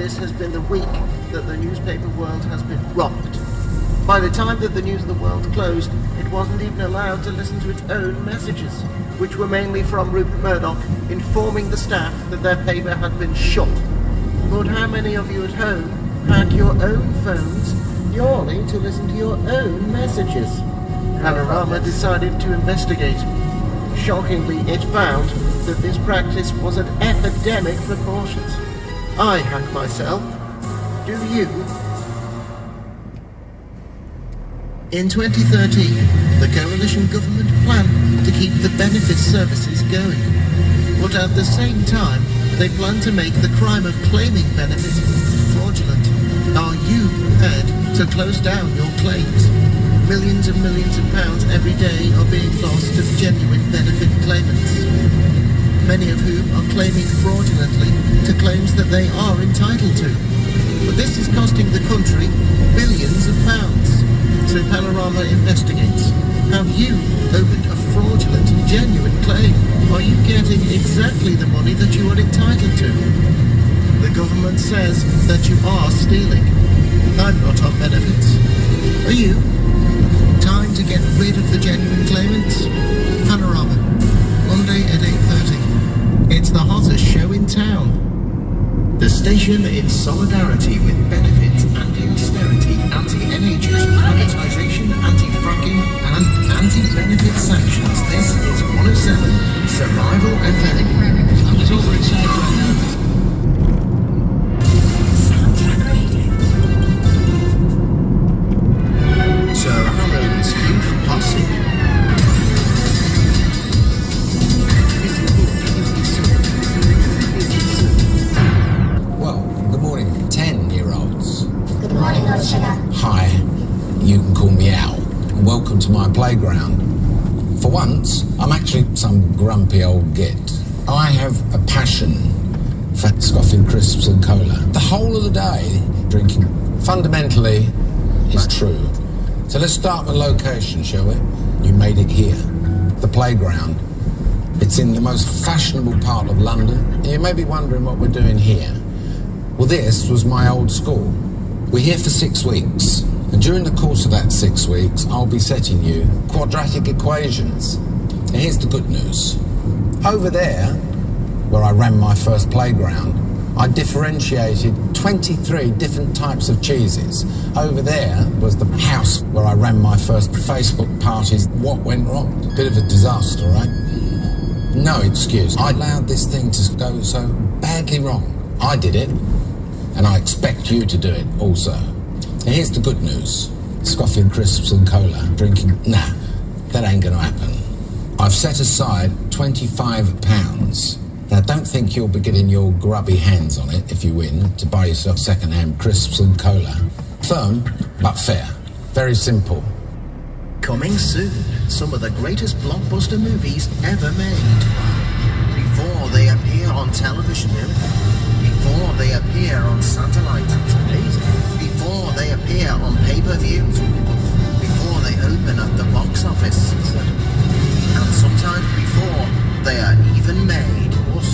this has been the week that the newspaper world has been rocked. By the time that the News of the World closed, it wasn't even allowed to listen to its own messages, which were mainly from Rupert Murdoch informing the staff that their paper had been shut. But how many of you at home had your own phones purely to listen to your own messages? Panorama decided to investigate. Shockingly, it found that this practice was at epidemic proportions. I hack myself. Do you? In 2013, the coalition government planned to keep the benefits services going. But at the same time, they plan to make the crime of claiming benefits fraudulent. Are you prepared to close down your claims? Millions and millions of pounds every day are being lost to genuine benefit claimants, many of whom are claiming fraudulently to claims that they are entitled to. But this is costing the country billions of pounds. So Panorama investigates. Have you opened a fraudulent, genuine claim? Are you getting exactly the money that you are entitled to? The government says that you are stealing. I'm not on benefits. Are you? Time to get rid of the genuine claimants? Panorama, Monday at 8:30. It's the hottest show in town. The station in solidarity with benefits, anti-austerity, anti-NHS privatisation, anti-fracking and anti-benefit sanctions. This is 107 Survival FM. I was over inside right now. Sir Alan's youth posse. Hi, you can call me Al. Welcome to my playground. For once, I'm actually some grumpy old git. I have a passion for scoffing crisps and cola. The whole of the day drinking. Fundamentally, it's true. So let's start with location, shall we? You made it here. The playground. It's in the most fashionable part of London. You may be wondering what we're doing here. Well, this was my old school. We're here for 6 weeks, and during the course of that 6 weeks, I'll be setting you quadratic equations. And here's the good news. Over there, where I ran my first playground, I differentiated 23 different types of cheeses. Over there was the house where I ran my first Facebook parties. What went wrong? Bit of a disaster, right? No excuse. I allowed this thing to go so badly wrong. I did it. And I expect you to do it also. And here's the good news. Scoffing crisps and cola, drinking, nah, that ain't gonna happen. I've set aside £25. Now don't think you'll be getting your grubby hands on it if you win to buy yourself second-hand crisps and cola. Firm, but fair. Very simple. Coming soon, some of the greatest blockbuster movies ever made. Before they appear on television, before they appear on satellite, before they appear on pay-per-view, before they open at the box office, and sometimes before they are even made.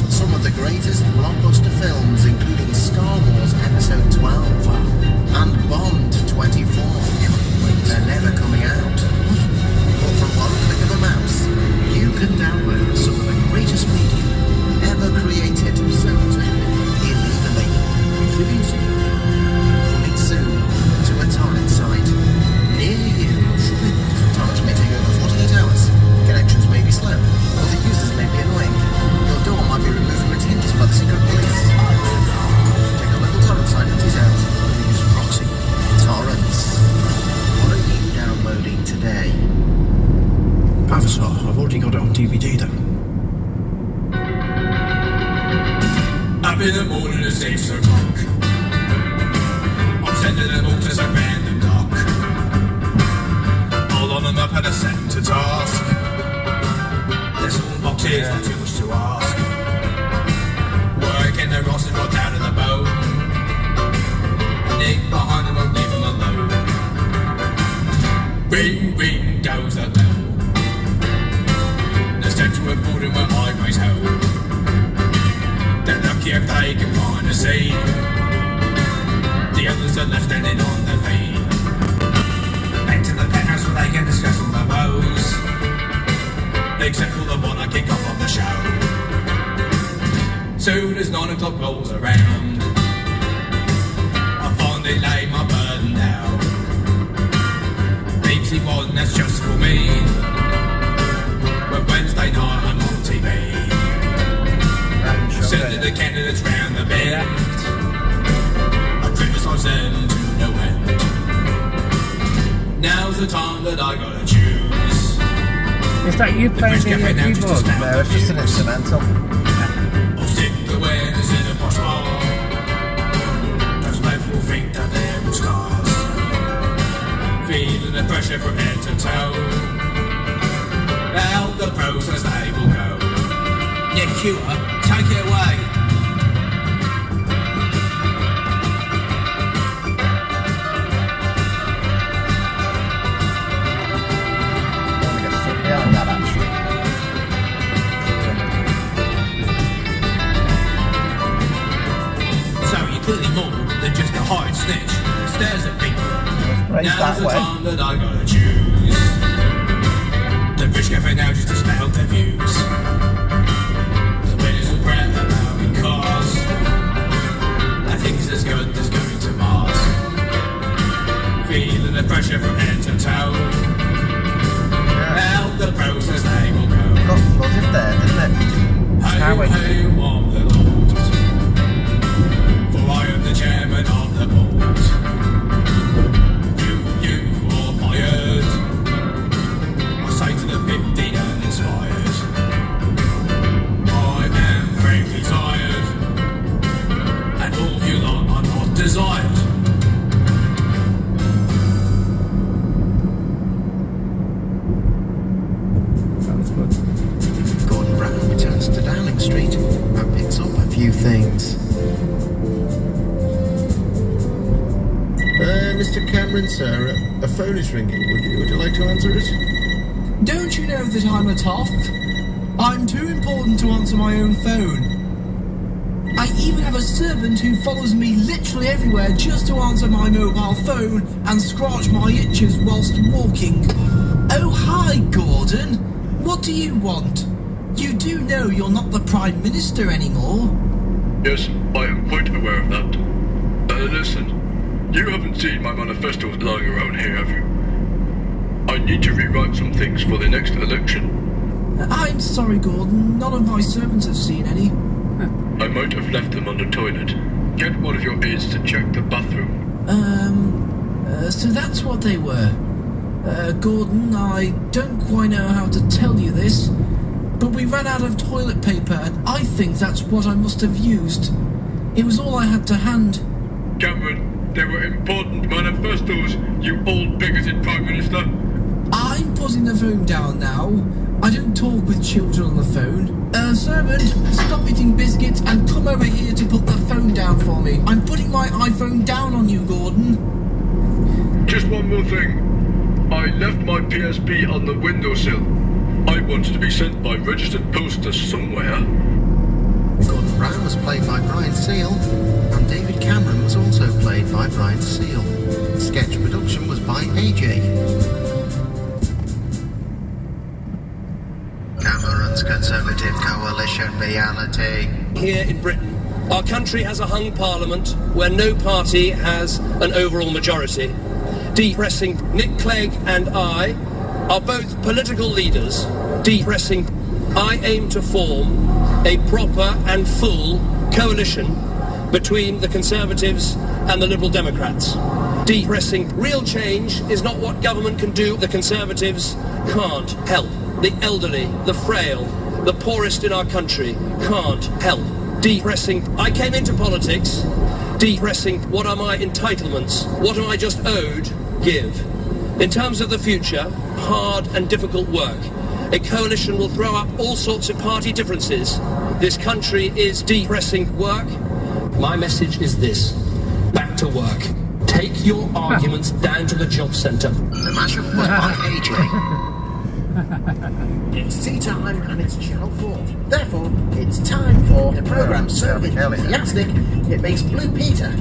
Some of the greatest blockbuster films, including Star Wars Episode 12 and Bond 24. They're never coming out. But from one click of a mouse, you can download some of the greatest media ever created. Coming soon to a torrent site near you. Torrents may take over 48 hours. Connections may be slow, or the users may be annoying. Your door might be removed from its hinges by the secret police. Check a local torrent site and tease out. Use Proxy. Torrents. What are you downloading today? Avatar. I've already got it on DVD though. Up in the morning at 6 o'clock, I'm sending them all to some random dock. All on them up at a centre task. There's all boxes, not too much to ask. Working the rosters right down to the bone. Nick behind them won't give them a load. Ring, ring goes the bell. There's time to a boarding where I raise hell. They're lucky if they can find a seat. others are left standing on their feet. Back to the penthouse where they can discuss all their woes, except for the one I kick off on the show. Soon as 9 o'clock rolls around, I finally lay my burden down. BBC One, that's just for me. But Wednesday night I'm on TV, sending the candidates round the bend. I criticise them to no end. Now's the time that I gotta choose. Is that you playing the keyboard? No, it's just an instrumental. Or stick the winners in a posh bar. Those both will think that they're all stars, feeling the pressure from head to toe. Out the process they will go. Nick Hewer, take it away. Behind that, actually. So you're clearly more than just a hired snitch that stares at people. Right, Now's that the way. time that I gotta choose. The rich cafe now just to spell their views. The winners will brag about in cars. I think it's as good as going to Mars. Feeling the pressure from head to toe. Out the process they will go. Got flooded there, didn't it? Hey, Highway. hey, I'm the Lord, for I am the chairman of the board. You are fired. I say to the 15 uninspired, I am frankly tired, and all of you lot are not desired. Sounds good. Gordon Brown returns to Downing Street and picks up a few things. Mr. Cameron, sir, a phone is ringing. Would you like to answer it? Don't you know that I'm a toff? I'm too important to answer my own phone. I even have a servant who follows me literally everywhere just to answer my mobile phone and scratch my itches whilst walking. Oh, hi, Gordon. What do you want? You do know you're not the Prime Minister anymore. Yes, I am quite aware of that. Listen, you haven't seen my manifestos lying around here, have you? I need to rewrite some things for the next election. I'm sorry, Gordon. None of my servants have seen any. I might have left them on the toilet. Get one of your aides to check the bathroom. So that's what they were. Gordon, I don't quite know how to tell you this, but we ran out of toilet paper, and I think that's what I must have used. It was all I had to hand. Cameron, they were important manifestos, you old bigoted Prime Minister. I'm putting the phone down now. I don't talk with children on the phone. Servant, stop eating biscuits and come over here to put the phone down for me. I'm putting my iPhone down on you, Gordon. Just one more thing. I left my PSP on the windowsill. I wanted to be sent by registered post to somewhere. Gordon Brown was played by Brian Seal, and David Cameron was also played by Brian Seal. Sketch production was by AJ. Cameron's Conservative Coalition reality. Here in Britain, our country has a hung parliament where no party has an overall majority. Depressing Nick Clegg and I are both political leaders. Depressing, I aim to form a proper and full coalition between the Conservatives and the Liberal Democrats. Depressing, real change is not what government can do. The Conservatives can't help the elderly, the frail, the poorest in our country can't help. Depressing, I came into politics. Depressing, what are my entitlements? What am I just owed? Give. In terms of the future, hard and difficult work. A coalition will throw up all sorts of party differences. This country is depressing work. My message is this: back to work. Take your arguments down to the job centre. The mashup was by AJ. It's tea time and it's Channel 4. Therefore, it's time for the programme so enthusiastic it makes Blue Peter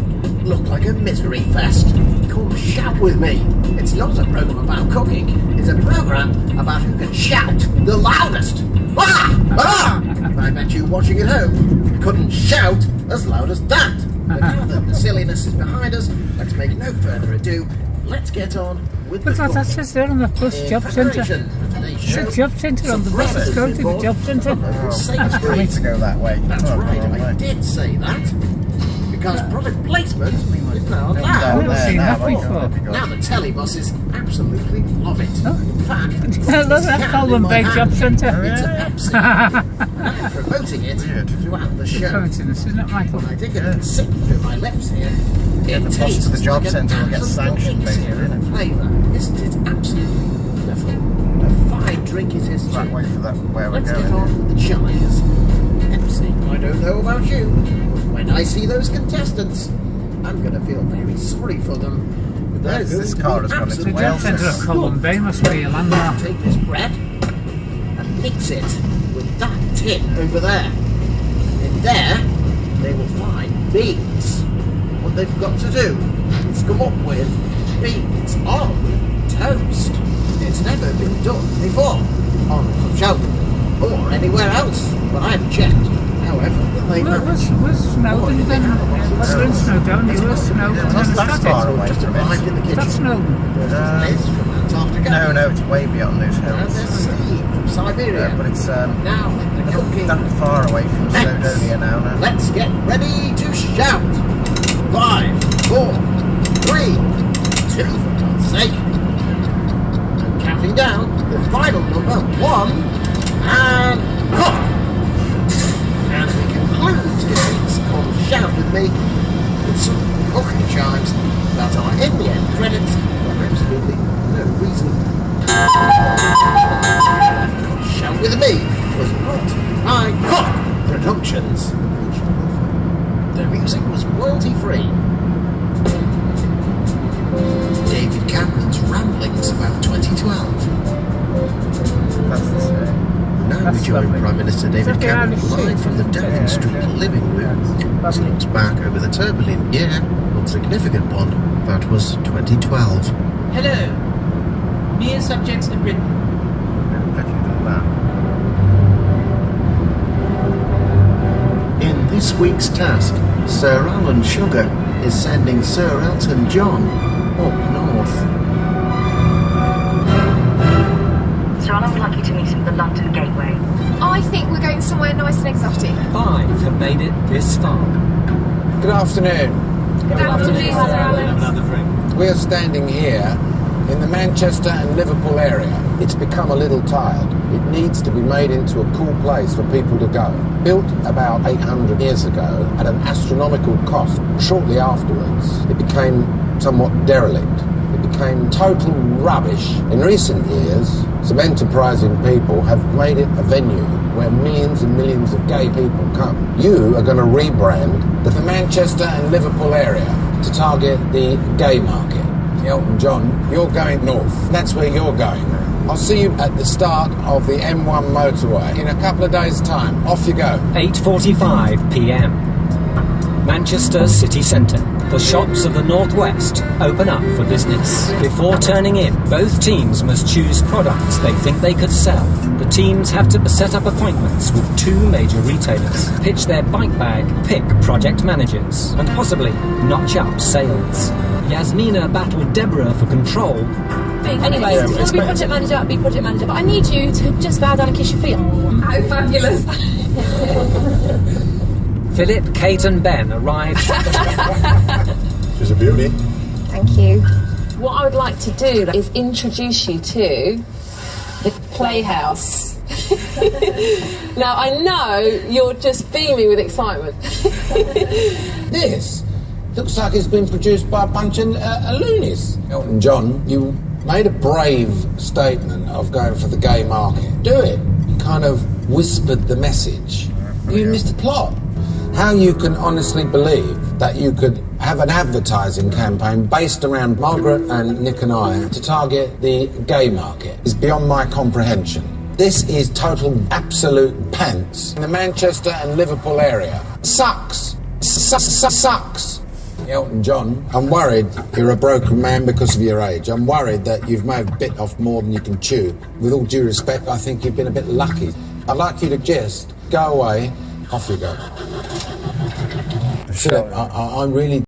look like a misery fest. Called Shout With Me. It's not a programme about cooking. It's a programme about who can shout the loudest. Ah! Ah! I bet you watching at home couldn't shout as loud as that. But now that the silliness is behind us, let's make no further ado. Let's get on with the Because that says there on the bus job centre. It's a job centre on the bus. It's going to the job centre. I need to go that way. That's right, I did say that. Because product placement is now allowed. I've never seen that before. Now the telly buses absolutely love it. In fact, Look at that Colin Bay Job Centre. it's a Pepsi. I'm promoting it throughout the show. Coincidence, isn't it, Michael? When I dig a sip through my lips here, Yeah, the boss to the job centre will get sanctioned, basically, isn't it? Flavour, isn't it absolutely wonderful? A fine drink it is. Right way for that, where we're Let's going. get on with the chives. Pepsi, I don't know about you, but when I see those contestants, I'm going to feel very sorry for them. This car has gone into The job Wales. centre of Colin Bay must be a landmark. Take this bread and mix it with that tin over there. In there, they will find beans. What they've got to do is come up with beans on toast. It's never been done before on Abergele or anywhere else, but I've checked. However, they Was Snowden then? Was in Snowdown? Was Snowden Not that far away just from arrived it. in the kitchen. That's Snowden. Liz from Antarctica. No, it's way beyond those And hills. there's Steve from Siberia. But it's Now, the cooking. that far away from Snowdonia now. Let's get ready to shout. 5, 4, 3, 2, for God's sake. I'm counting down the final number 1, and cook. And we conclude this week's called Shout With Me with some cooking chimes that are in the end credits for absolutely no reason. Shout With Me was brought by Cook Productions. The music was royalty-free. David Cameron's ramblings about 2012. That's the same. Now we join Prime Minister David Cameron live from the Downing Street living room as he looks back over the turbulent year, but significant one, that was 2012. Hello, mere subjects of Britain. In this week's task, Sir Alan Sugar is sending Sir Elton John up north. Sir Alan would like you to meet him at the London Gateway. I think we're going somewhere nice and exotic. 5 have made it this far. Good afternoon. Good afternoon, Sir Alan. Another drink. We are standing here in the Manchester and Liverpool area. It's become a little tired. It needs to be made into a cool place for people to go. Built about 800 years ago at an astronomical cost. Shortly afterwards, it became somewhat derelict. It became total rubbish. In recent years, some enterprising people have made it a venue where millions and millions of gay people come. You are going to rebrand the Manchester and Liverpool area to target the gay market. Elton John, you're going north. That's where you're going. I'll see you at the start of the M1 motorway in a couple of days' time. Off you go. 8:45 p.m. Manchester City Centre. The shops of the Northwest open up for business. Before turning in, both teams must choose products they think they could sell. The teams have to set up appointments with 2 major retailers, pitch their bike bag, pick project managers, and possibly notch up sales. Yasmina battled Deborah for control. Anyway, if you want to be project manager, be project manager. But I need you to just bow down and kiss your feet. How fabulous. Philip, Kate and Ben arrived. She's a beauty. Thank you. What I would like to do is introduce you to the Playhouse. Now, I know you're just beaming with excitement. This looks like it's been produced by a bunch of loonies. Elton John, you made a brave statement of going for the gay market. Do it. You kind of whispered the message. You missed the plot. How you can honestly believe that you could have an advertising campaign based around Margaret and Nick and I to target the gay market is beyond my comprehension. This is total absolute pants in the Manchester and Liverpool area. Sucks. Sucks. Elton John. I'm worried you're a broken man because of your age. I'm worried that you've may have bit off more than you can chew. With all due respect, I think you've been a bit lucky. I'd like you to just go away. Off you go. I really